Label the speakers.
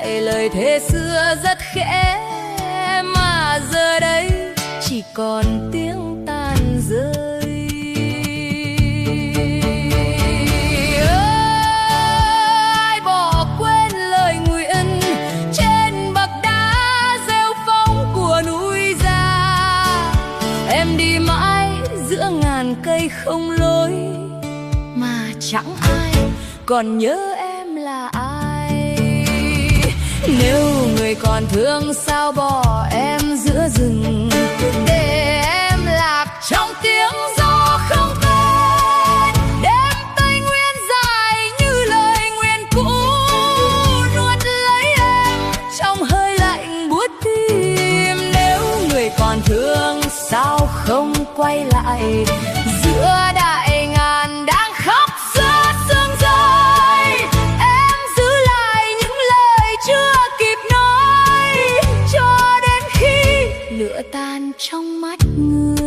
Speaker 1: lại lời thề xưa rất khẽ, mà giờ đây chỉ còn tiếng tàn rơi. Ai bỏ quên lời nguyện trên bậc đá rêu phong của núi già. Em đi mãi giữa ngàn cây không lối, mà chẳng ai còn nhớ em là ai. Nếu người còn thương sao bỏ em giữa rừng, để em lạc trong tiếng gió không tên. Đêm Tây Nguyên dài như lời nguyện cũ, nuốt lấy em trong hơi lạnh buốt tim. Nếu người còn thương sao không quay lại, giữa đại ngàn đang khóc giữa sương rơi. Em giữ lại những lời chưa kịp nói, cho đến khi lửa tan trong mắt người.